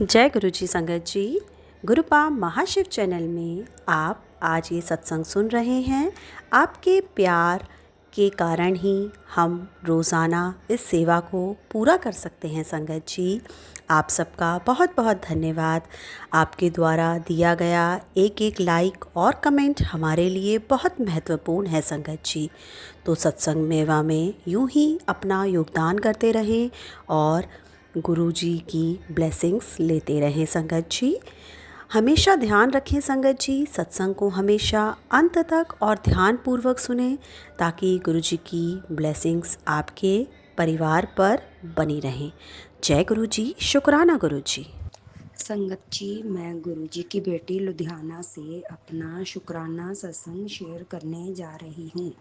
जय गुरु जी संगत जी। गुरुपा महाशिव चैनल में आप आज ये सत्संग सुन रहे हैं। आपके प्यार के कारण ही हम रोज़ाना इस सेवा को पूरा कर सकते हैं संगत जी। आप सबका बहुत बहुत धन्यवाद। आपके द्वारा दिया गया एक एक लाइक और कमेंट हमारे लिए बहुत महत्वपूर्ण है संगत जी। तो सत्संग मेवा में यूं ही अपना योगदान करते रहें और गुरु जी की ब्लेसिंग्स लेते रहें संगत जी। हमेशा ध्यान रखें संगत जी, सत्संग को हमेशा अंत तक और ध्यानपूर्वक सुनें ताकि गुरु जी की ब्लेसिंग्स आपके परिवार पर बनी रहें। जय गुरु जी। शुक्राना गुरु जी। संगत जी, मैं गुरु जी की बेटी लुधियाना से अपना शुक्राना सत्संग शेयर करने जा रही हूँ।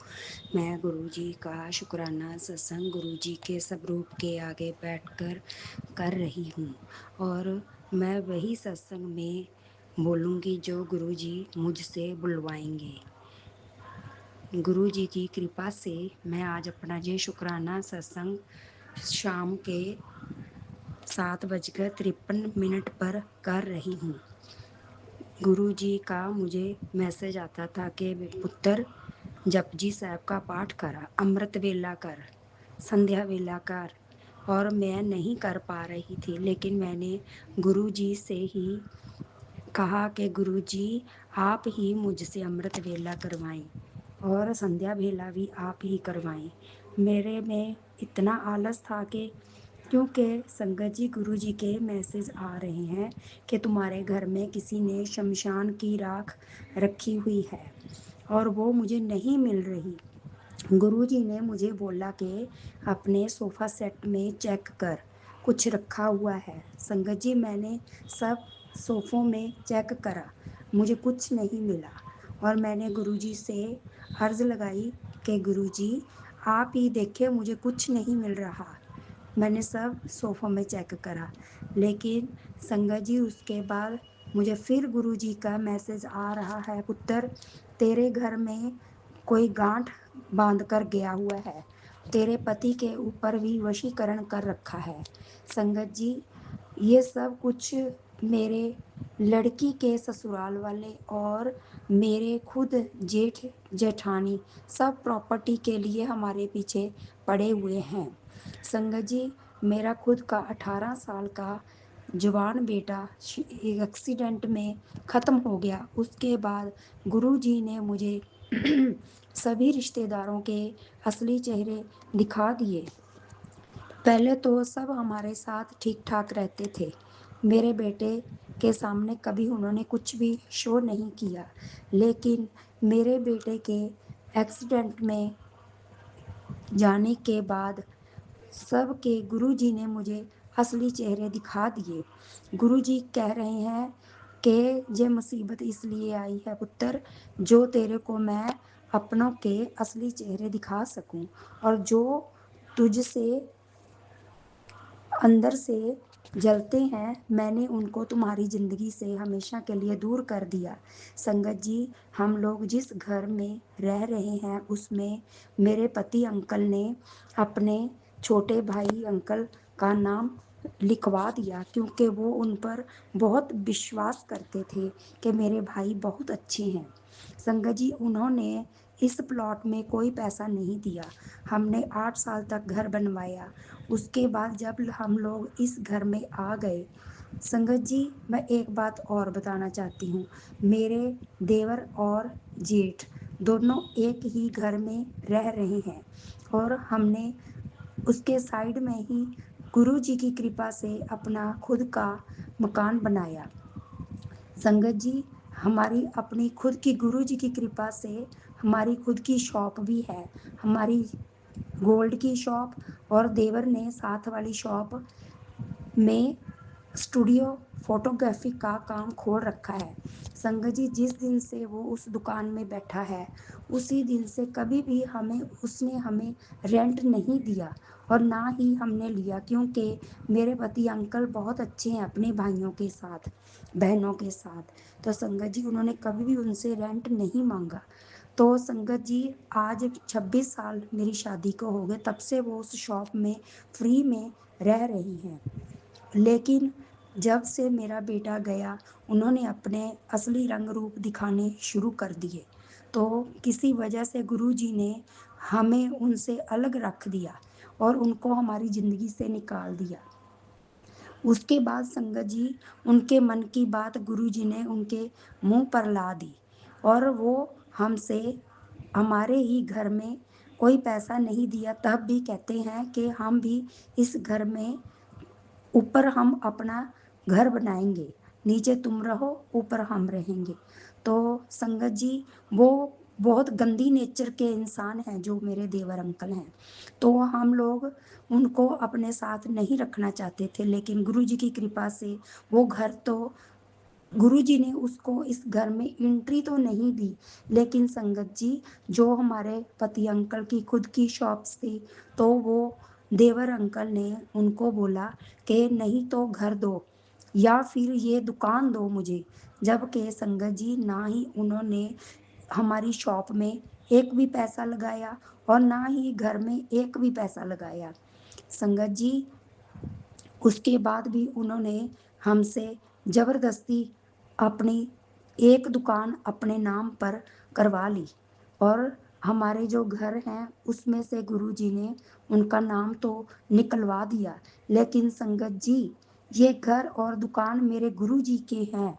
मैं गुरु जी का शुक्राना सत्संग गुरु जी के स्वरूप के आगे बैठकर कर रही हूँ और मैं वही सत्संग में बोलूँगी जो गुरु जी मुझसे बुलवाएंगे। गुरु जी की कृपा से मैं आज अपना ये शुक्राना सत्संग शाम के 7:53 पर कर रही हूँ। गुरु जी का मुझे मैसेज आता था कि पुत्र जपजी साहब का पाठ करा, अमृत वेला कर, संध्या वेला कर। और मैं नहीं कर पा रही थी, लेकिन मैंने गुरु जी से ही कहा कि गुरु जी आप ही मुझसे अमृत वेला करवाएं और संध्या वेला भी आप ही करवाएं। मेरे में इतना आलस था कि क्योंकि संगत जी गुरु जी के मैसेज आ रहे हैं कि तुम्हारे घर में किसी ने शमशान की राख रखी हुई है और वो मुझे नहीं मिल रही। गुरु जी ने मुझे बोला कि अपने सोफ़ा सेट में चेक कर, कुछ रखा हुआ है। संगत जी मैंने सब सोफ़ों में चेक करा, मुझे कुछ नहीं मिला और मैंने गुरु जी से अर्ज़ लगाई कि गुरु जी आप ही देखिए, मुझे कुछ नहीं मिल रहा। मैंने सब सोफ़ों में चेक करा, लेकिन संगत जी उसके बाद मुझे फिर गुरु जी का मैसेज आ रहा है, पुत्र तेरे घर में कोई गांठ बांध कर गया हुआ है, तेरे पति के ऊपर भी वशीकरण कर रखा है। संगत जी ये सब कुछ मेरे लड़की के ससुराल वाले और मेरे खुद जेठ जेठानी सब प्रॉपर्टी के लिए हमारे पीछे पड़े हुए हैं। संगत जी मेरा खुद का 18 साल का जवान बेटा एक एक्सीडेंट में ख़त्म हो गया। उसके बाद गुरु जी ने मुझे सभी रिश्तेदारों के असली चेहरे दिखा दिए। पहले तो सब हमारे साथ ठीक ठाक रहते थे। मेरे बेटे के सामने कभी उन्होंने कुछ भी शो नहीं किया, लेकिन मेरे बेटे के एक्सीडेंट में जाने के बाद सबके गुरु जी ने मुझे असली चेहरे दिखा दिए। गुरु जी कह रहे हैं कि ये मुसीबत इसलिए आई है पुत्र, जो तेरे को मैं अपनों के असली चेहरे दिखा सकूं और जो तुझसे अंदर से जलते हैं, मैंने उनको तुम्हारी ज़िंदगी से हमेशा के लिए दूर कर दिया। संगत जी हम लोग जिस घर में रह रहे हैं उसमें मेरे पति अंकल ने अपने छोटे भाई अंकल का नाम लिखवा दिया, क्योंकि वो उन पर बहुत विश्वास करते थे कि मेरे भाई बहुत अच्छे हैं। संगत जी उन्होंने इस प्लॉट में कोई पैसा नहीं दिया। हमने 8 साल तक घर बनवाया। उसके बाद जब हम लोग इस घर में आ गए, संगत जी मैं एक बात और बताना चाहती हूँ। मेरे देवर और जेठ दोनों एक ही घर में रह रहे हैं और हमने उसके साइड में ही गुरु जी की कृपा से अपना खुद का मकान बनाया। संगत जी हमारी अपनी खुद की गुरु जी की कृपा से हमारी खुद की शॉप भी है, हमारी गोल्ड की शॉप, और देवर ने साथ वाली शॉप में स्टूडियो फोटोग्राफी का काम खोल रखा है। संगत जी जिस दिन से वो उस दुकान में बैठा है, उसी दिन से कभी भी उसने हमें रेंट नहीं दिया और ना ही हमने लिया, क्योंकि मेरे पति अंकल बहुत अच्छे हैं अपने भाइयों के साथ, बहनों के साथ। तो संगत जी उन्होंने कभी भी उनसे रेंट नहीं मांगा। तो संगत जी आज 26 साल मेरी शादी को हो गए, तब से वो उस शॉप में फ्री में रह रही हैं। लेकिन जब से मेरा बेटा गया उन्होंने अपने असली रंग रूप दिखाने शुरू कर दिए। तो किसी वजह से गुरुजी ने हमें उनसे अलग रख दिया और उनको हमारी ज़िंदगी से निकाल दिया। उसके बाद संगत जी उनके मन की बात गुरुजी ने उनके मुँह पर ला दी और वो हमसे हमारे ही घर में कोई पैसा नहीं दिया, तब भी कहते हैं कि हम भी इस घर में ऊपर हम अपना घर बनाएँगे, नीचे तुम रहो, ऊपर हम रहेंगे। तो संगत जी वो बहुत गंदी नेचर के इंसान हैं जो मेरे देवर अंकल हैं। तो हम लोग उनको अपने साथ नहीं रखना चाहते थे, लेकिन गुरुजी की कृपा से वो घर तो गुरुजी ने उसको इस घर में एंट्री तो नहीं दी, लेकिन संगत जी जो हमारे पति अंकल की खुद की शॉप्स थी, तो वो देवर अंकल ने उनको बोला कि नहीं तो घर दो या फिर ये दुकान दो मुझे। जबकि संगत जी ना ही उन्होंने हमारी शॉप में एक भी पैसा लगाया और ना ही घर में एक भी पैसा लगाया। संगत जी उसके बाद भी उन्होंने हमसे ज़बरदस्ती अपनी एक दुकान अपने नाम पर करवा ली और हमारे जो घर हैं उसमें से गुरुजी ने उनका नाम तो निकलवा दिया, लेकिन संगत जी ये घर और दुकान मेरे गुरुजी के हैं।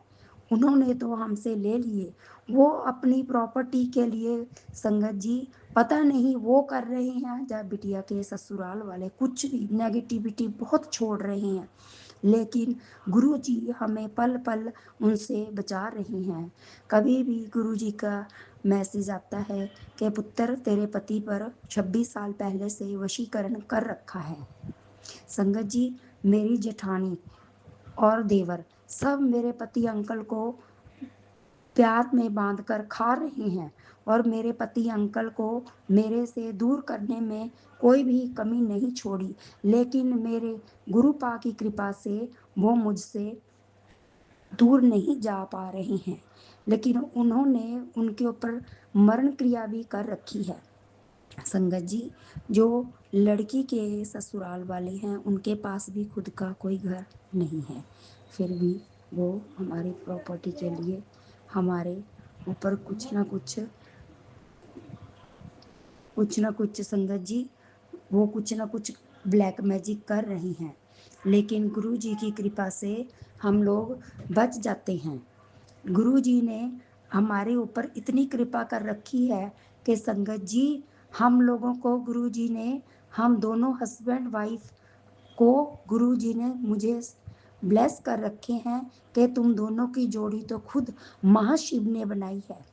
उन्होंने तो हमसे ले लिए। वो अपनी प्रॉपर्टी के लिए संगत जी पता नहीं वो कर रहे हैं या बिटिया के ससुराल वाले कुछ भी नेगेटिविटी बहुत छोड़ रहे हैं, लेकिन गुरुजी हमें पल-पल उनसे बचा रहे हैं। कभी भी गुरुजी का मैसेज आता है कि पुत्र तेरे पति पर 26 साल पहले से वशीकरण कर रखा है। संगत जी मेरी जेठानी और देवर सब मेरे पति अंकल को प्यार में बांधकर खा रहे हैं और मेरे पति अंकल को मेरे से दूर करने में कोई भी कमी नहीं छोड़ी, लेकिन मेरे गुरुपा की कृपा से वो मुझसे दूर नहीं जा पा रहे हैं, लेकिन उन्होंने उनके ऊपर मरण क्रिया भी कर रखी है। संगत जी जो लड़की के ससुराल वाले हैं उनके पास भी खुद का कोई घर नहीं है, फिर भी वो हमारी प्रॉपर्टी के लिए हमारे ऊपर कुछ ना कुछ संगत जी वो कुछ ना कुछ ब्लैक मैजिक कर रही हैं, लेकिन गुरुजी की कृपा से हम लोग बच जाते हैं। गुरुजी ने हमारे ऊपर इतनी कृपा कर रखी है कि संगत जी हम लोगों को गुरुजी ने हम दोनों हस्बैंड वाइफ को गुरुजी ने मुझे ब्लेस कर रखे हैं कि तुम दोनों की जोड़ी तो खुद महाशिव ने बनाई है,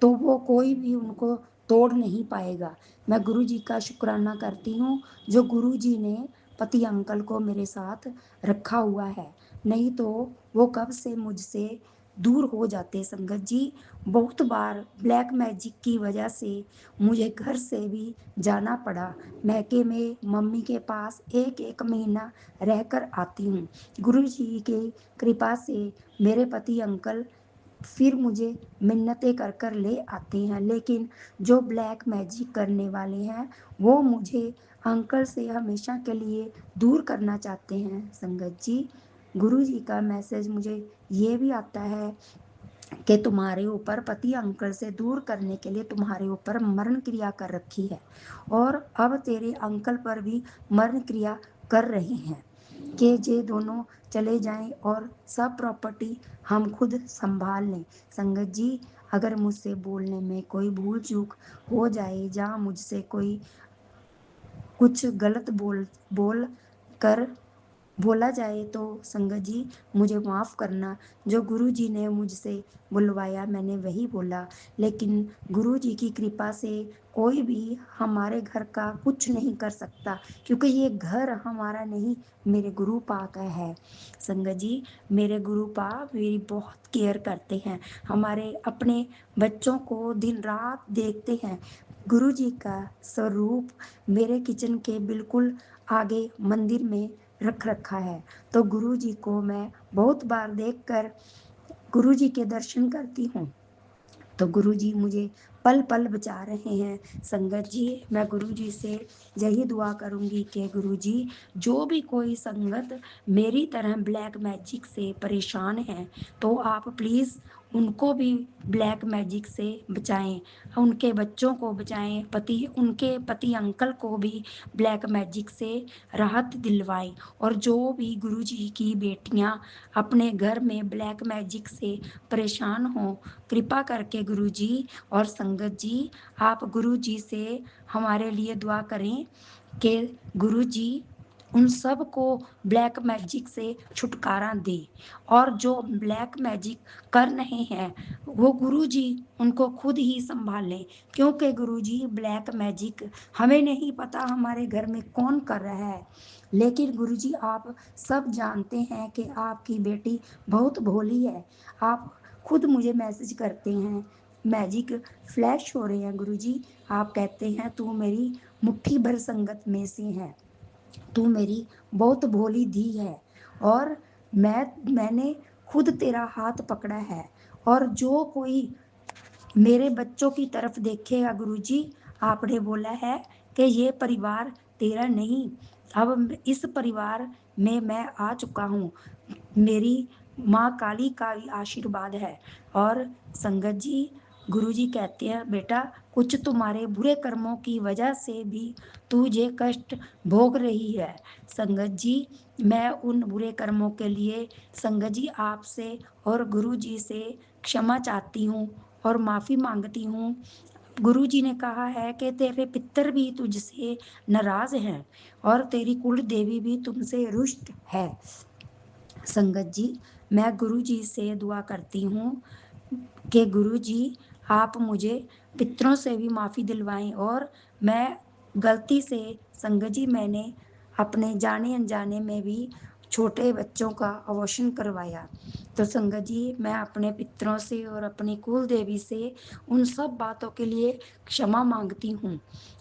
तो वो कोई भी उनको तोड़ नहीं पाएगा। मैं गुरुजी का शुक्राना करती हूँ जो गुरुजी ने पति अंकल को मेरे साथ रखा हुआ है, नहीं तो वो कब से मुझसे दूर हो जाते। संगत जी बहुत बार ब्लैक मैजिक की वजह से मुझे घर से भी जाना पड़ा। मैके में मम्मी के पास एक महीना रहकर आती हूँ। गुरुजी की कृपा से मेरे पति अंकल फिर मुझे मिन्नतें कर कर ले आते हैं, लेकिन जो ब्लैक मैजिक करने वाले हैं वो मुझे अंकल से हमेशा के लिए दूर करना चाहते हैं। संगत जी गुरुजी का मैसेज मुझे ये भी आता है कि तुम्हारे ऊपर पति अंकल से दूर करने के लिए तुम्हारे ऊपर मरण क्रिया कर रखी है और अब तेरे अंकल पर भी मरण क्रिया कर रहे हैं कि ये दोनों चले जाएं और सब प्रॉपर्टी हम खुद संभाल लें। संगत जी अगर मुझसे बोलने में कोई भूल चूक हो जाए या मुझसे कोई कुछ गलत बोल कर बोला जाए तो संगत जी मुझे माफ़ करना। जो गुरुजी ने मुझसे बुलवाया मैंने वही बोला, लेकिन गुरुजी की कृपा से कोई भी हमारे घर का कुछ नहीं कर सकता, क्योंकि ये घर हमारा नहीं मेरे गुरुपा का है। संगत जी मेरे गुरुपा मेरी बहुत केयर करते हैं, हमारे अपने बच्चों को दिन रात देखते हैं। गुरुजी का स्वरूप मेरे किचन के बिल्कुल आगे मंदिर में रख रखा है, तो गुरुजी को मैं बहुत बार देखकर गुरुजी के दर्शन करती हूँ। तो गुरुजी मुझे पल पल बचा रहे हैं। संगत जी, मैं गुरु जी से यही दुआ करूंगी कि गुरु जी, जो भी कोई संगत मेरी तरह ब्लैक मैजिक से परेशान है, तो आप प्लीज़ उनको भी ब्लैक मैजिक से बचाएं, उनके बच्चों को बचाएं, उनके पति अंकल को भी ब्लैक मैजिक से राहत दिलवाएं। और जो भी गुरु जी की बेटियां अपने घर में ब्लैक मैजिक से परेशान हो, कृपा करके गुरु जी और संगत जी, आप गुरु जी से हमारे लिए दुआ करें कि गुरु जी उन सब को ब्लैक मैजिक से छुटकारा दे। और जो ब्लैक मैजिक कर रहे हैं, वो गुरु जी उनको खुद ही संभालें, क्योंकि गुरु जी ब्लैक मैजिक हमें नहीं पता हमारे घर में कौन कर रहा है, लेकिन गुरु जी आप सब जानते हैं कि आपकी बेटी बहुत भोली है। आप खुद मुझे मैसेज करते हैं, मैजिक फ्लैश हो रहे हैं गुरु जी, आप कहते हैं तू मेरी मुट्ठी भर संगत में से है, तू मेरी बहुत भोली धी है, और मैंने खुद तेरा हाथ पकड़ा है। और जो कोई मेरे बच्चों की तरफ देखेगा गुरु जी, आपने बोला है कि ये परिवार तेरा नहीं, अब इस परिवार में मैं आ चुका हूँ, मेरी माँ काली का भी आशीर्वाद है। और संगत जी, गुरु जी कहते हैं बेटा, कुछ तुम्हारे बुरे कर्मों की वजह से भी तू ये कष्ट भोग रही है। संगत जी, मैं उन बुरे कर्मों के लिए संगत जी आपसे और गुरु जी से क्षमा चाहती हूँ और माफ़ी मांगती हूँ। गुरु जी ने कहा है कि तेरे पितर भी तुझसे नाराज हैं और तेरी कुल देवी भी तुमसे रुष्ट है। संगत जी, मैं गुरु जी से दुआ करती हूँ कि गुरु जी आप मुझे पितरों से भी माफ़ी दिलवाएं, और मैं गलती से संगत जी मैंने अपने जाने अनजाने में भी छोटे बच्चों का अबॉर्शन करवाया। तो संगत जी, मैं अपने पितरों से और अपनी कुल देवी से उन सब बातों के लिए क्षमा मांगती हूँ।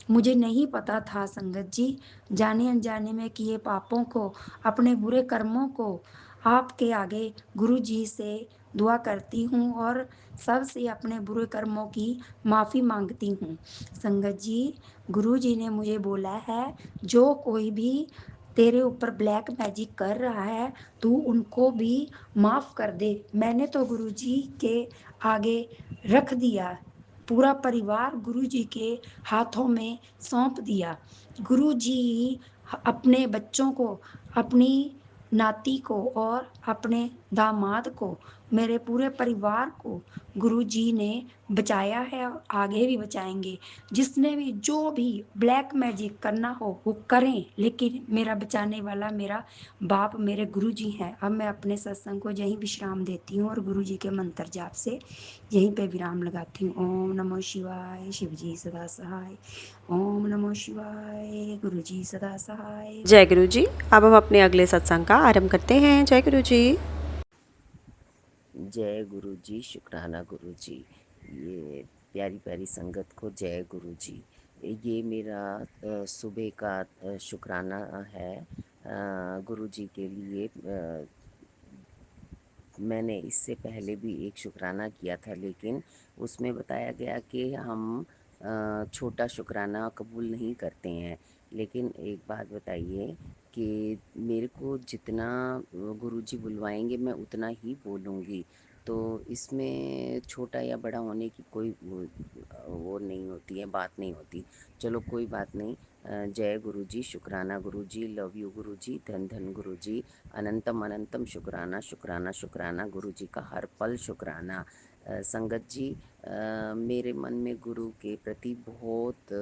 मुझे नहीं पता था संगत जी, जाने अनजाने में किए पापों को, अपने बुरे कर्मों को आपके आगे गुरु जी से दुआ करती हूँ और सबसे अपने बुरे कर्मों की माफ़ी मांगती हूँ। संगत जी, गुरु जी ने मुझे बोला है, जो कोई भी तेरे ऊपर ब्लैक मैजिक कर रहा है, तू उनको भी माफ़ कर दे। मैंने तो गुरु जी के आगे रख दिया, पूरा परिवार गुरु जी के हाथों में सौंप दिया। गुरु जी अपने बच्चों को, अपनी नाती को और अपने दामाद को, मेरे पूरे परिवार को गुरु जी ने बचाया है और आगे भी बचाएंगे। जिसने भी जो भी ब्लैक मैजिक करना हो वो करें, लेकिन मेरा बचाने वाला मेरा बाप, मेरे गुरु जी हैं। अब मैं अपने सत्संग को यहीं विश्राम देती हूँ और गुरु जी के मंत्र जाप से यहीं पे विराम लगाती हूँ। ओम नमो शिवाय, शिव जी सदा सहाय। ओम नमो शिवाय, गुरु जी सदा सहाय। जय गुरु जी। अब हम अपने अगले सत्संग का आरंभ करते हैं। जय गुरु जी। जय गुरु जी, शुक्राना गुरु जी। ये प्यारी प्यारी संगत को जय गुरु जी। ये मेरा सुबह का शुक्राना है गुरु जी के लिए। मैंने इससे पहले भी एक शुक्राना किया था, लेकिन उसमें बताया गया कि हम छोटा शुक्राना कबूल नहीं करते हैं। लेकिन एक बात बताइए कि मेरे को जितना गुरुजी बुलवाएंगे मैं उतना ही बोलूँगी, तो इसमें छोटा या बड़ा होने की कोई वो नहीं होती है, बात नहीं होती। चलो कोई बात नहीं। जय गुरुजी, शुक्राना गुरुजी, लव यू गुरुजी, धन धन गुरुजी, अनंतम अनंतम शुक्राना शुक्राना शुक्राना गुरु जी का हर पल शुक्राना। संगत जी, मेरे मन में गुरु के प्रति बहुत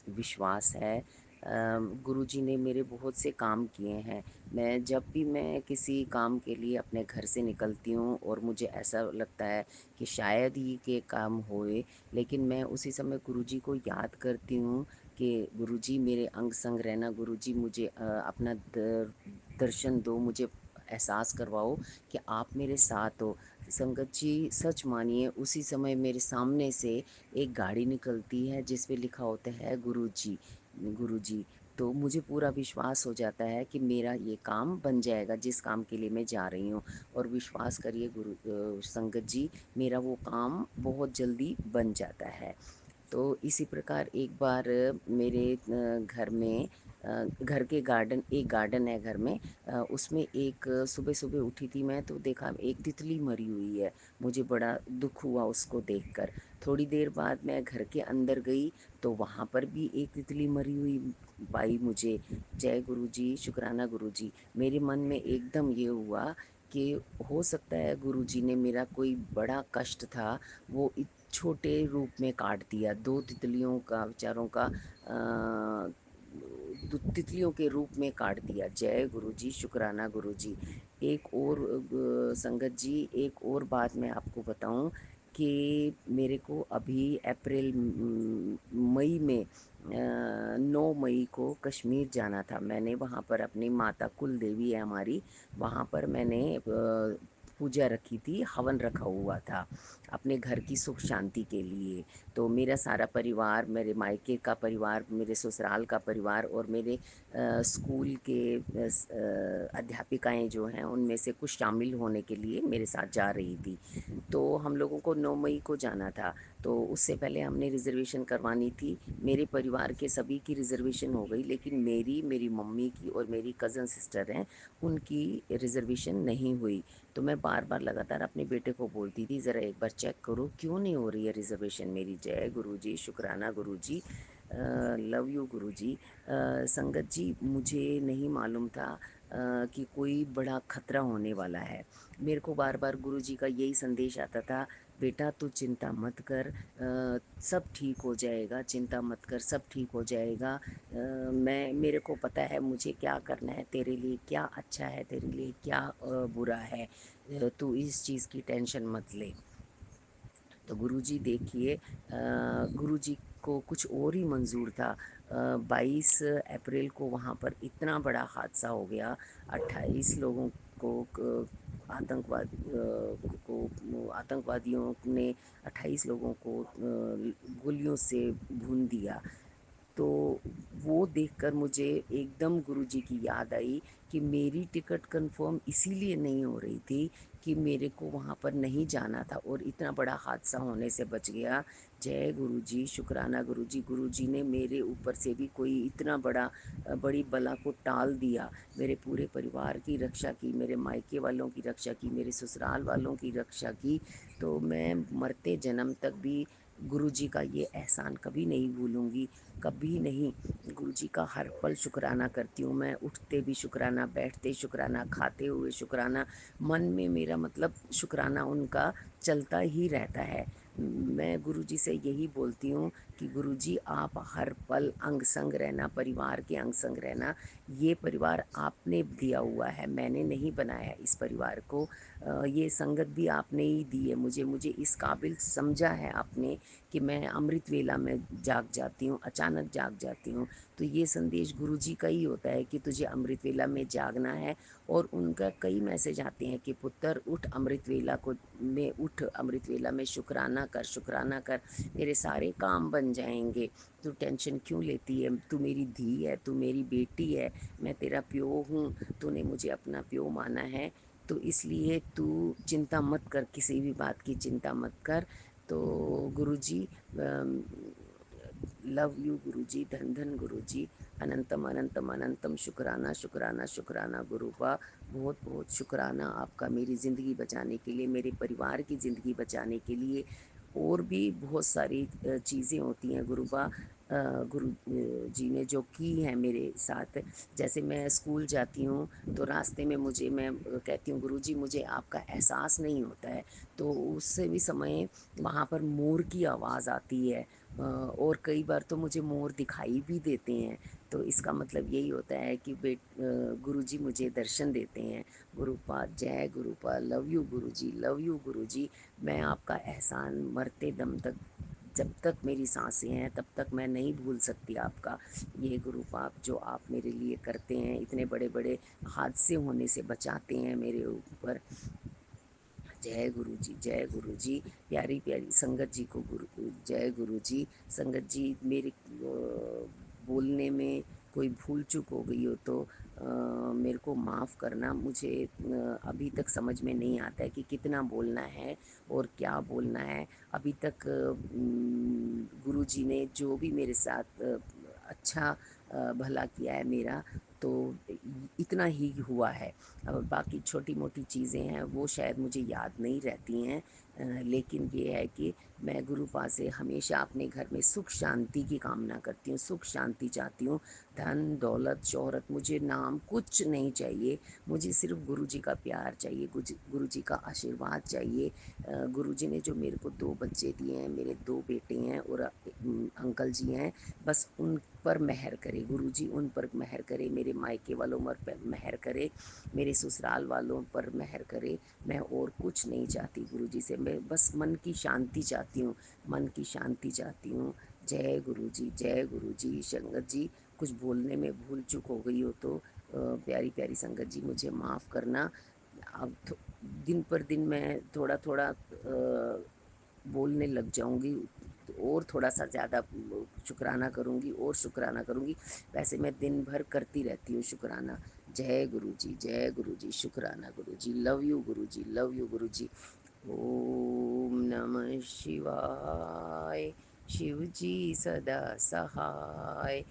विश्वास है। गुरु जी ने मेरे बहुत से काम किए हैं। जब भी मैं किसी काम के लिए अपने घर से निकलती हूँ और मुझे ऐसा लगता है कि शायद ही के काम होए, लेकिन मैं उसी समय गुरु जी को याद करती हूँ कि गुरु जी मेरे अंग संग रहना, गुरु जी मुझे अपना दर्शन दो, मुझे एहसास करवाओ कि आप मेरे साथ हो। संगत जी, सच मानिए उसी समय मेरे सामने से एक गाड़ी निकलती है जिस पे लिखा होता है गुरु जी, गुरु जी। तो मुझे पूरा विश्वास हो जाता है कि मेरा ये काम बन जाएगा जिस काम के लिए मैं जा रही हूँ। और विश्वास करिए संगत जी, मेरा वो काम बहुत जल्दी बन जाता है। तो इसी प्रकार एक बार मेरे घर में घर के गार्डन, एक गार्डन है घर में, उसमें एक सुबह सुबह उठी थी मैं, तो देखा एक तितली मरी हुई है। मुझे बड़ा दुख हुआ उसको देखकर। थोड़ी देर बाद मैं घर के अंदर गई तो वहाँ पर भी एक तितली मरी हुई पाई मुझे। जय गुरु जी, शुक्राना गुरु जी। मेरे मन में एकदम ये हुआ कि हो सकता है गुरु जी ने मेरा कोई बड़ा कष्ट था वो छोटे रूप में काट दिया। दो तितलियों का, बेचारों का तितलियों के रूप में काट दिया। जय गुरु जी, शुक्राना गुरु जी। एक और संगत जी, एक और बात मैं आपको बताऊं कि मेरे को अभी अप्रैल मई में 9 मई को कश्मीर जाना था। मैंने वहाँ पर अपनी माता कुल देवी है हमारी, वहाँ पर मैंने पूजा रखी थी, हवन रखा हुआ था अपने घर की सुख शांति के लिए। तो मेरा सारा परिवार, मेरे मायके का परिवार, मेरे ससुराल का परिवार और मेरे स्कूल के अध्यापिकाएं जो हैं उनमें से कुछ शामिल होने के लिए मेरे साथ जा रही थी। तो हम लोगों को 9 मई को जाना था। तो उससे पहले हमने रिज़र्वेशन करवानी थी। मेरे परिवार के सभी की रिज़र्वेशन हो गई, लेकिन मेरी मम्मी की और मेरी कज़न सिस्टर हैं, उनकी रिज़र्वेशन नहीं हुई। तो मैं बार बार लगातार अपने बेटे को बोलती थी, ज़रा एक बार चेक करो क्यों नहीं हो रही है रिज़र्वेशन मेरी। जय गुरु जी, शुक्राना गुरु जी, लव यू गुरु जी। संगत जी, मुझे नहीं मालूम था कि कोई बड़ा खतरा होने वाला है। मेरे को बार बार गुरु जी का यही संदेश आता था, बेटा तू चिंता मत कर, सब ठीक हो जाएगा, चिंता मत कर, सब ठीक हो जाएगा। मेरे को पता है मुझे क्या करना है, तेरे लिए क्या अच्छा है, तेरे लिए क्या बुरा है, तू इस चीज़ की टेंशन मत ले। तो गुरुजी देखिए, गुरुजी को कुछ और ही मंजूर था। 22 अप्रैल को वहाँ पर इतना बड़ा हादसा हो गया। 28 लोगों को आतंकवादियों ने 28 लोगों को गोलियों से भून दिया। तो वो देखकर मुझे एकदम गुरुजी की याद आई कि मेरी टिकट कंफर्म इसीलिए नहीं हो रही थी कि मेरे को वहाँ पर नहीं जाना था और इतना बड़ा हादसा होने से बच गया। जय गुरुजी, शुक्राना गुरुजी। गुरुजी ने मेरे ऊपर से भी कोई इतना बड़ी बला को टाल दिया। मेरे पूरे परिवार की रक्षा की, मेरे मायके वालों की रक्षा की, मेरे ससुराल वालों की रक्षा की। तो मैं मरते जन्म तक भी गुरुजी का ये एहसान कभी नहीं भूलूंगी, कभी नहीं। गुरुजी का हर पल शुक्राना करती हूँ मैं, उठते भी शुक्राना, बैठते शुक्राना, खाते हुए शुक्राना। मन में मेरा मतलब शुक्राना उनका चलता ही रहता है। मैं गुरुजी से यही बोलती हूँ कि गुरुजी आप हर पल अंग संग रहना, परिवार के अंग संग रहना। ये परिवार आपने दिया हुआ है, मैंने नहीं बनाया इस परिवार को। ये संगत भी आपने ही दी है मुझे, मुझे इस काबिल समझा है आपने कि मैं अमृत वेला में जाग जाती हूँ, अचानक जाग जाती हूँ। तो ये संदेश गुरुजी का ही होता है कि तुझे अमृत वेला में जागना है। और उनका कई मैसेज आते हैं कि पुत्र उठ, अमृत वेला को में उठ, अमृत वेला में शुक्राना कर, शुक्राना कर, तेरे सारे काम बन जाएंगे। तू टेंशन क्यों लेती है, तू मेरी धी है, तू मेरी बेटी है, मैं तेरा प्यो हूँ, तूने मुझे अपना प्यो माना है। तो इसलिए तू चिंता मत कर, किसी भी बात की चिंता मत कर। तो गुरुजी, लव यू गुरुजी, धन धन गुरुजी, अनंतम अनंतम अनंतम शुक्राना शुक्राना शुक्राना गुरुबा। बहुत बहुत शुक्राना आपका मेरी ज़िंदगी बचाने के लिए, मेरे परिवार की ज़िंदगी बचाने के लिए। और भी बहुत सारी चीज़ें होती हैं गुरुबा, गुरु जी ने जो की है मेरे साथ। जैसे मैं स्कूल जाती हूँ तो रास्ते में मैं कहती हूँ गुरुजी मुझे आपका एहसास नहीं होता है। तो उससे भी समय वहाँ पर मोर की आवाज़ आती है, और कई बार तो मुझे मोर दिखाई भी देते हैं। तो इसका मतलब यही होता है कि गुरुजी मुझे दर्शन देते हैं। गुरुपा, जय Gurupa, love you Guruji, love you Guruji. मैं आपका एहसान मरते दम तक, जब तक मेरी सांसें हैं तब तक मैं नहीं भूल सकती आपका। ये गुरुपाप जो आप मेरे लिए करते हैं, इतने बड़े बड़े हादसे होने से बचाते हैं मेरे ऊपर। जय गुरु जी, जय गुरु जी। प्यारी प्यारी संगत जी को गुरु जय गुरु जी। संगत जी, मेरे बोलने में कोई भूल चूक हो गई हो तो मेरे को माफ़ करना। मुझे अभी तक समझ में नहीं आता है कि कितना बोलना है और क्या बोलना है। अभी तक गुरुजी ने जो भी मेरे साथ अच्छा भला किया है मेरा, तो इतना ही हुआ है। और बाकी छोटी मोटी चीज़ें हैं वो शायद मुझे याद नहीं रहती हैं, लेकिन ये है कि मैं गुरुपा से हमेशा अपने घर में सुख शांति की कामना करती हूँ, सुख शांति चाहती हूँ। धन दौलत शोहरत, मुझे नाम कुछ नहीं चाहिए। मुझे सिर्फ गुरु जी का प्यार चाहिए, गुरु जी का आशीर्वाद चाहिए। गुरु जी ने जो मेरे को 2 बच्चे दिए हैं, मेरे 2 बेटे हैं और अंकल जी हैं, बस उन पर मेहर करे गुरु जी, उन पर मेहर करे, मेरे मायके वालों पर मेहर करे, मेरे ससुराल वालों पर मेहर करे। मैं और कुछ नहीं चाहती गुरु जी से, मैं बस मन की शांति चाहती हूँ, मन की शांति चाहती हूँ। जय गुरु जी, जय गुरु जी। संगत जी, कुछ बोलने में भूल चूक हो गई हो तो प्यारी प्यारी संगत जी मुझे माफ़ करना। अब दिन पर दिन मैं थोड़ा थोड़ा बोलने लग जाऊंगी, और थोड़ा सा ज़्यादा शुक्राना करूंगी और शुक्राना करूंगी। वैसे मैं दिन भर करती रहती हूँ शुक्राना। जय गुरु जी, जय गुरु जी। शुक्राना गुरु जी, love you Guru ji, love you गुरु जी। ओम नमः शिवाय, शिव जी सदा सहाय।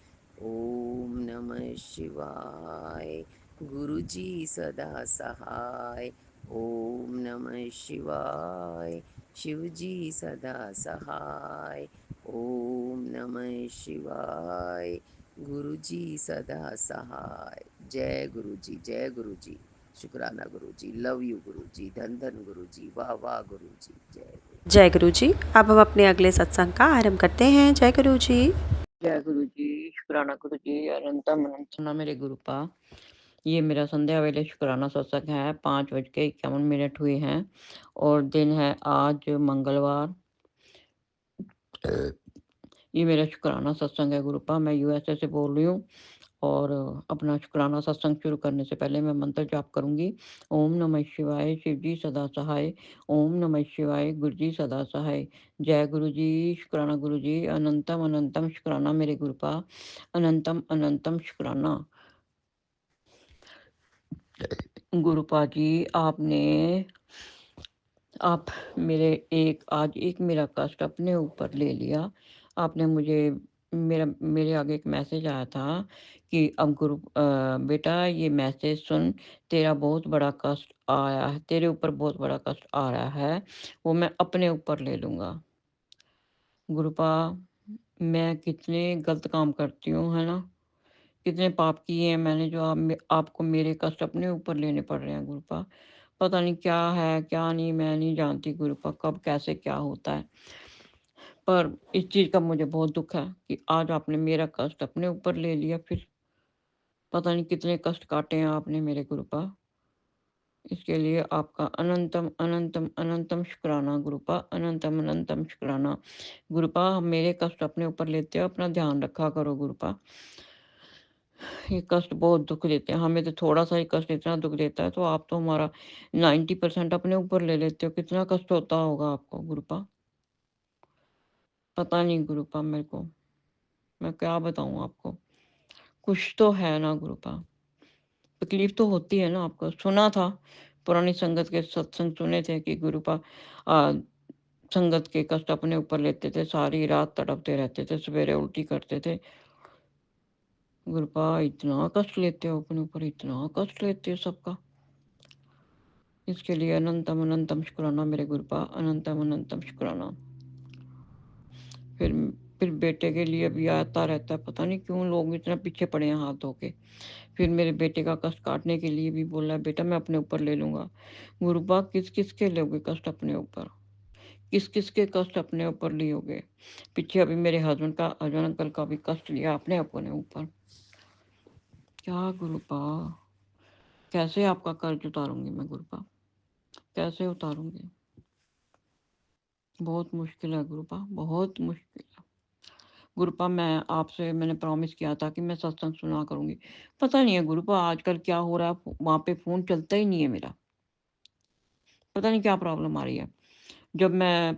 ओम नमः शिवाय, गुरु जी सदा सहाय। ओम नमः शिवाय, शिव जी सदा सहाय। ओम नमः शिवाय, गुरु जी सदा सहाय। जय गुरु जी, जय गुरु जी। शुक्राना गुरु जी, लव यू गुरु जी, धन धन गुरु जी, वाह वाह गुरु जी, जय गुरु। जय गुरु जी। अब हम अपने अगले सत्संग का आरंभ करते हैं। जय गुरु जी। जय गुरु जी, शुक्राना गुरु जी, अनंतम अनंत ना मेरे गुरुपा। ये मेरा संध्या वेले शुक्राना सत्संग है। 5:51 हुए हैं और दिन है आज मंगलवार। ये मेरा शुक्राना सत्संग है गुरुपा। मैं यूएसए से बोल रही हूँ और अपना शुक्राना सत्संग शुरू करने से पहले मैं मंत्र जाप करूंगी। ओम नमः शिवाय, शिव जी सदा सहाय। ओम नमः शिवाय, गुरु जी सदा सहाय। जय गुरु जी, शुक्राना गुरु जी, अनंतम अनंतम शुक्राना मेरे गुरुपा, अनंतम अनंतम शुक्राना। गुरुपा जी, आप आज एक मेरा कष्ट अपने ऊपर ले लिया। आपने मुझे मेरे आगे एक मैसेज आया था कि अब बेटा ये मैसेज सुन, तेरा बहुत बड़ा कष्ट आया है, तेरे ऊपर बहुत बड़ा कष्ट आ रहा है, वो मैं अपने ऊपर ले लूँगा। गुरुपा, मैं कितने गलत काम करती हूँ, है ना? कितने पाप किए हैं मैंने जो आपको मेरे कष्ट अपने ऊपर लेने पड़ रहे हैं गुरुपा। पता नहीं क्या है क्या नहीं, मैं नहीं जानती गुरुपा कब कैसे क्या होता है, पर इस चीज़ का मुझे बहुत दुख है कि आज आपने मेरा कष्ट अपने ऊपर ले लिया। फिर पता नहीं कितने कष्ट काटे हैं आपने मेरे गुरुपा। इसके लिए आपका अनंतम अनंतम अनंतम शुक्राना गुरुपा, अनंतम अनंतम शुक्राना गुरुपा। हम मेरे कष्ट अपने ऊपर लेते हो, अपना ध्यान रखा करो गुरुपा। ये कष्ट बहुत दुख देते हैं हमें, तो थोड़ा सा ही कष्ट इतना दुख देता है, तो आप तो हमारा 90% अपने ऊपर ले लेते हो। कितना कष्ट होता होगा आपको गुरुपा, पता नहीं गुरुपा। मेरे को, मैं क्या बताऊं आपको, कुछ तो है ना गुरुपा। तकलीफ तो होती है ना आपको। सुना था, पुरानी संगत के सत्संग सुने थे कि गुरुपा संगत के कष्ट अपने ऊपर लेते थे, सारी रात तड़पते रहते थे, सवेरे उल्टी करते थे। गुरुपा इतना कष्ट लेते हो अपने ऊपर, इतना कष्ट लेते हो सबका। इसके लिए अनंतम अनंतम शुक्राना मेरे गुरुपा, अनंतम अनंतम शुक्राना। फिर बेटे के लिए भी आता रहता है, पता नहीं क्यों लोग इतना पीछे पड़े हैं हाथ धो के। फिर मेरे बेटे का कष्ट काटने के लिए भी बोला है, बेटा मैं अपने ऊपर ले लूंगा। गुरुपा किस किस के लोगे कष्ट अपने ऊपर, किस किस के कष्ट अपने ऊपर लियोगे। पीछे अभी मेरे हस्बैंड अंकल का भी कष्ट लिया आपने अपने ऊपर। क्या गुरुपा, कैसे आपका कर्ज उतारूंगी मैं गुरुपा, कैसे उतारूंगी। बहुत मुश्किल है गुरुपा, बहुत मुश्किल है गुरुपा। मैंने प्रॉमिस किया था कि मैं सत्संग सुना करूंगी। पता नहीं है गुरुपा आजकल क्या हो रहा है, वहां पे फोन चलता ही नहीं है मेरा। पता नहीं क्या प्रॉब्लम आ रही है। जब मैं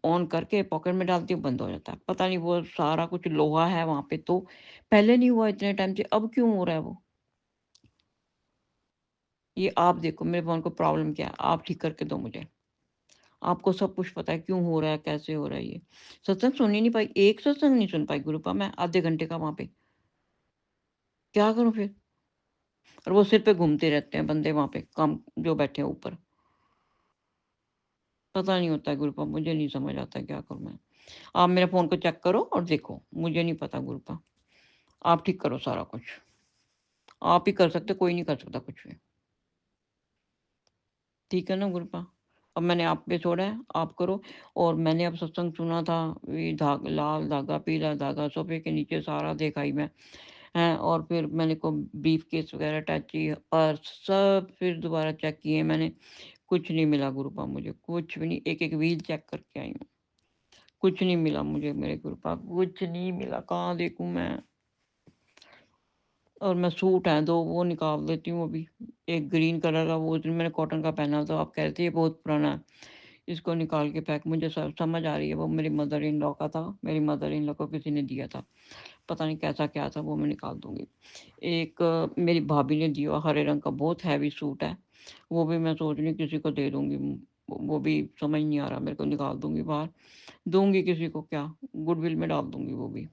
ऑन करके पॉकेट में डालती हूँ बंद हो जाता है। पता नहीं वो सारा कुछ लोहा है वहां पे, तो पहले नहीं हुआ इतने टाइम से, अब क्यों हो रहा है वो। ये आप देखो मेरे फ़ोन को प्रॉब्लम क्या है, आप ठीक करके दो मुझे। आपको सब कुछ पता है क्यों हो रहा है, कैसे हो रहा है ये। सत्संग सुन ही नहीं पाई, एक सत्संग नहीं सुन पाई गुरुपा मैं आधे घंटे का वहाँ पे। क्या करूँ फिर? और वो सिर पे घूमते रहते हैं बंदे वहाँ पे काम जो बैठे हैं ऊपर। पता नहीं होता है गुरुपा, मुझे नहीं समझ आता है क्या करूँ मैं। आप मेरे फ़ोन को चेक करो और देखो, मुझे नहीं पता गुरुपा। आप ठीक करो सारा कुछ। आप ही कर सकते, कोई नहीं कर सकता कुछ भी। ठीक है ना गुरुपा? अब मैंने आप पे छोड़ा है, आप करो। और मैंने अब सत्संग सुना था, ये लाल धागा, पीला धागा, सोफ़े के नीचे सारा देखा ही मैं, हैं। और फिर मैंने को ब्रीफ़केस वग़ैरह टच की, पर्स सब फिर दोबारा चेक किए मैंने, कुछ नहीं मिला गुरुपा मुझे, कुछ भी नहीं। एक-एक व्हील चेक करके आई हूँ, कुछ नहीं मिला मुझे मेरे गुरुपा, कुछ नहीं मिला, कहाँ देखूँ मैं? और मैं सूट हैं 2 वो निकाल देती हूँ अभी। एक ग्रीन कलर का वो उस दिन मैंने कॉटन का पहना था, आप कह रहे थे ये बहुत पुराना है। इसको निकाल के फेंक, मुझे समझ आ रही है वो मेरी मदर इन लॉ का था, मेरी मदर इन लॉ को किसी ने दिया था। पता नहीं कैसा क्या था, वो मैं निकाल दूँगी। एक मेरी भाभी ने दिया हरे रंग का बहुत हैवी सूट है, वो भी मैं सोच रही हूँ किसी को दे दूँगी। वो भी समझ नहीं आ रहा मेरे को, निकाल दूँगी बाहर, दूँगी किसी को क्या, गुडविल में डाल दूँगी वो भी।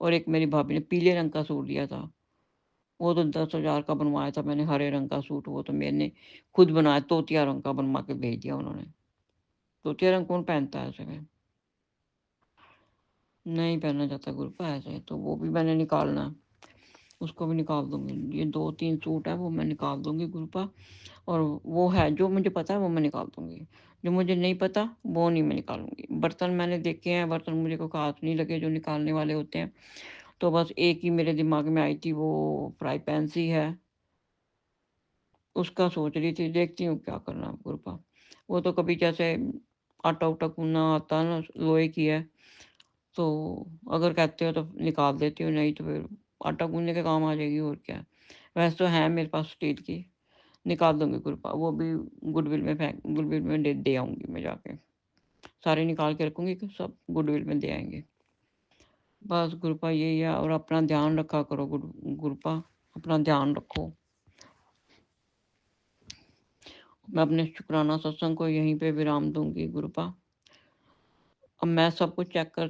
और एक मेरी भाभी ने पीले रंग का सूट दिया था, वो तो 10,000 का बनवाया था मैंने हरे रंग का सूट, वो तो मैंने खुद बनाया, तोतिया रंग का बनवा के भेज दिया उन्होंने। तोतिया रंग कौन पहनता है ऐसे में? नहीं पहना जाता गुरुपा ऐसे, तो वो भी मैंने निकालना है, उसको भी निकाल दूँगी। ये 2-3 सूट है वो मैं निकाल दूँगी गुरुपा। और वो है जो मुझे पता है वो मैं निकाल दूँगी। जो मुझे नहीं पता वो नहीं मैं निकालूँगी। बर्तन मैंने देखे हैं, बर्तन मुझे कोई ख़ास नहीं लगे जो निकालने वाले होते हैं। तो बस एक ही मेरे दिमाग में आई थी, वो फ्राई पैन सी है। उसका सोच रही थी, देखती हूँ क्या करना है गुरुपा। वो तो कभी जैसे आटा-वाटा गूँथना आता है ना, लोहे की है, तो अगर कहते हो तो निकाल देती हूँ, नहीं तो फिर आटा गूँथने के काम आ जाएगी और क्या है। वैसे तो है मेरे पास स्टील की, निकाल दूँगी गुरुपा, वो भी गुडविल में दे दे आऊँगी मैं जाके। सारे निकाल के रखूँगी कि सब गुडविल में दे आएँगे। बस गुरुपा यही है। और अपना ध्यान रखा करो गुरुपा, अपना ध्यान रखो। मैं अपने शुक्राना सत्संग को यहीं पे विराम दूँगी गुरुपा। अब मैं सब कुछ चेक कर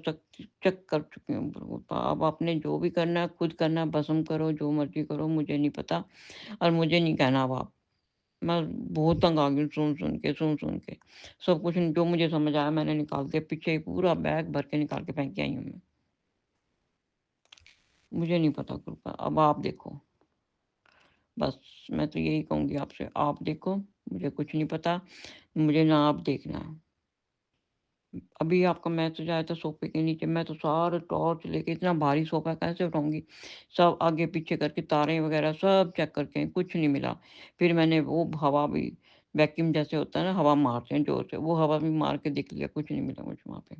चुकी हूँ गुरुपा। अब आपने जो भी करना है खुद करना है, भस्म करो, जो मर्ज़ी करो, मुझे नहीं पता और मुझे नहीं कहना अब आप। मैं बहुत तंग आ गई हूँ सुन-सुन के। सब कुछ जो मुझे समझ आया मैंने निकाल दिया, पीछे ही पूरा बैग भर के निकाल के फेंक के आई हूँ मैं। मुझे नहीं पता गुरुपा, अब आप देखो। बस मैं तो यही कहूँगी आपसे, आप देखो, मुझे कुछ नहीं पता, मुझे ना आप देखना। अभी आपका मैसेज आया था सोफ़े के नीचे, मैं तो सारे टॉर्च लेके, इतना भारी सोफ़ा कैसे उठाऊँगी? सब आगे-पीछे करके तारें वग़ैरह सब चेक करके आए, कुछ नहीं मिला। फिर मैंने वो हवा भी वैक्यूम जैसे होता है ना, हवा मारते हैं ज़ोर से, वो हवा भी मार के देख लिया, कुछ नहीं मिला मुझे वहाँ पे।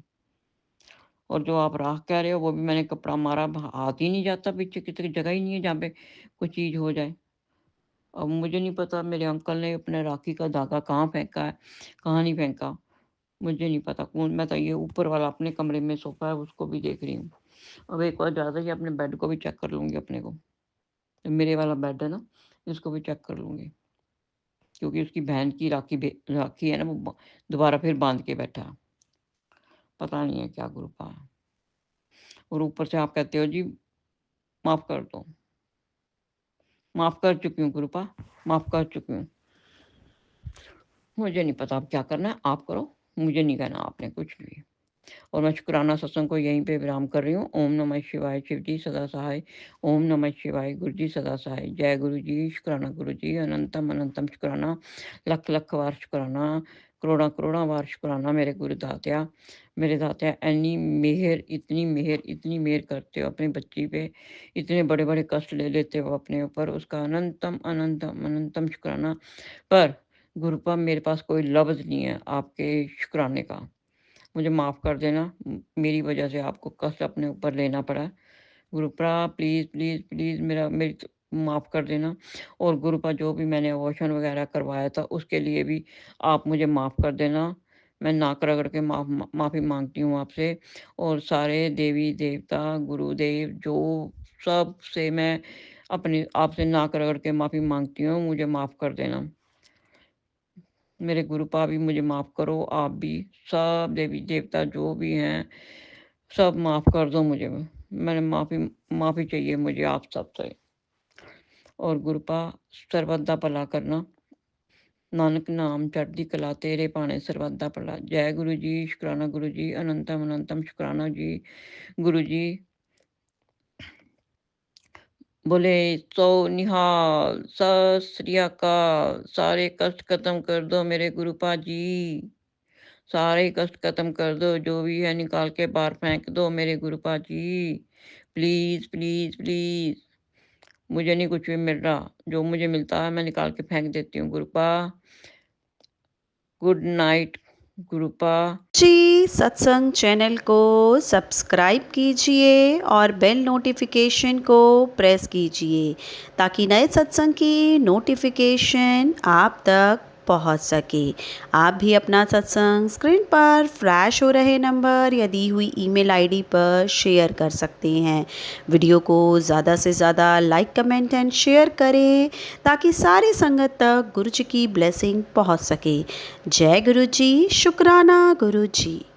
और जो आप राख कह रहे हो, वो भी मैंने कपड़ा मारा, हाथ ही नहीं जाता पीछे, किसी जगह ही नहीं है जहाँ पे कोई चीज़ हो जाए। अब मुझे नहीं पता मेरे अंकल ने अपने राखी का धागा कहाँ फेंका है, कहाँ नहीं फेंका। मुझे नहीं पता कौन, मैं तो ये ऊपर वाला अपने कमरे में सोफ़ा है उसको भी देख रही हूँ। अब एक बार ज़्यादा ही अपने बेड को भी चेक कर लूँगी अपने को। जो मेरे वाला बेड है ना, इसको भी चेक कर लूँगी। क्योंकि उसकी बहन की राखी है ना, वो दोबारा फिर बाँध के बैठा है। पता नहीं है क्या ग्रुप है। और ऊपर से आप कहते हो जी माफ़ कर दो। माफ़ कर चुकी हूँ गुरुपा, माफ़ कर चुकी हूँ। मुझे नहीं पता अब क्या करना है, आप करो। मुझे नहीं कहना आपने कुछ भी। और मैं शुक्राना सत्संग को यहीं पे विराम कर रही हूँ। ओम नमः शिवाय, शिव जी सदा सहाय। ओम नमः शिवाय, गुरु जी सदा सहाय। जय गुरु जी, शुक्राना गुरु जी, अनंतम अनंतम शुक्राना, लख लख वार शुक्राना, करोड़ा करोड़ा वार शुक्राना मेरे गुरु दात्या। मेरे दात्या इतनी मेहर करते हो अपनी बच्ची पे, इतने बड़े बड़े कष्ट ले लेते हो अपने ऊपर, उसका अनंतम अनंतम अनंतम शुक्राना। पर गुरुपा मेरे पास कोई लफ्ज़ नहीं है आपके शुक्राने का। मुझे माफ़ कर देना, मेरी वजह से आपको कष्ट अपने ऊपर लेना पड़ा। गुरुपा प्लीज़, प्लीज़, प्लीज़ मेरी तो माफ़ कर देना। और गुरुपा जो भी मैंने अबॉर्शन वग़ैरह करवाया था उसके लिए भी आप मुझे माफ़ कर देना। मैं नाक रगड़ के माफ़ी माँगती हूँ आपसे। और सारे देवी-देवता, गुरुदेव जो सब से मैं अपनी आपसे नाक रगड़ के माफ़ी माँगती हूँ, मुझे माफ़ कर देना। मेरे गुरुपा भी मुझे माफ़ करो, आप भी, सब देवी-देवता जो भी हैं, सब माफ़ कर दो मुझे। मैंने माफ़ी चाहिए मुझे आप सबसे। और गुरुपा सर्वदा दा भला करना। नानक नाम चढ़दी कला तेरे पाने सर्वदा दा भला। जय गुरु जी, शुकराना गुरु जी, अनंतम अनंतम शुकराना जी। गुरु जी बोले सो निहाल, सत श्री अकाल। सारे कष्ट खत्म कर दो मेरे गुरुपा जी। सारे कष्ट खत्म कर दो, जो भी है निकाल के बाहर फेंक दो मेरे Gurupa ji. Please, please, please. मुझे नहीं कुछ भी मिल रहा, जो मुझे मिलता है मैं निकाल के फेंक देती हूँ गुरुपा। Good night गुरुपा। जी, सत्संग चैनल को सब्सक्राइब कीजिए और बेल नोटिफिकेशन को प्रेस कीजिए ताकि नए सत्संग की नोटिफिकेशन आप तक पहुंच सके। आप भी अपना सत्संग स्क्रीन पर फ्लैश हो रहे नंबर या दी हुई ईमेल आईडी पर शेयर कर सकते हैं। वीडियो को ज़्यादा से ज़्यादा लाइक, कमेंट एंड शेयर करें ताकि सारी संगत तक गुरु जी की ब्लेसिंग पहुंच सके। जय गुरु जी, शुक्राना गुरु जी।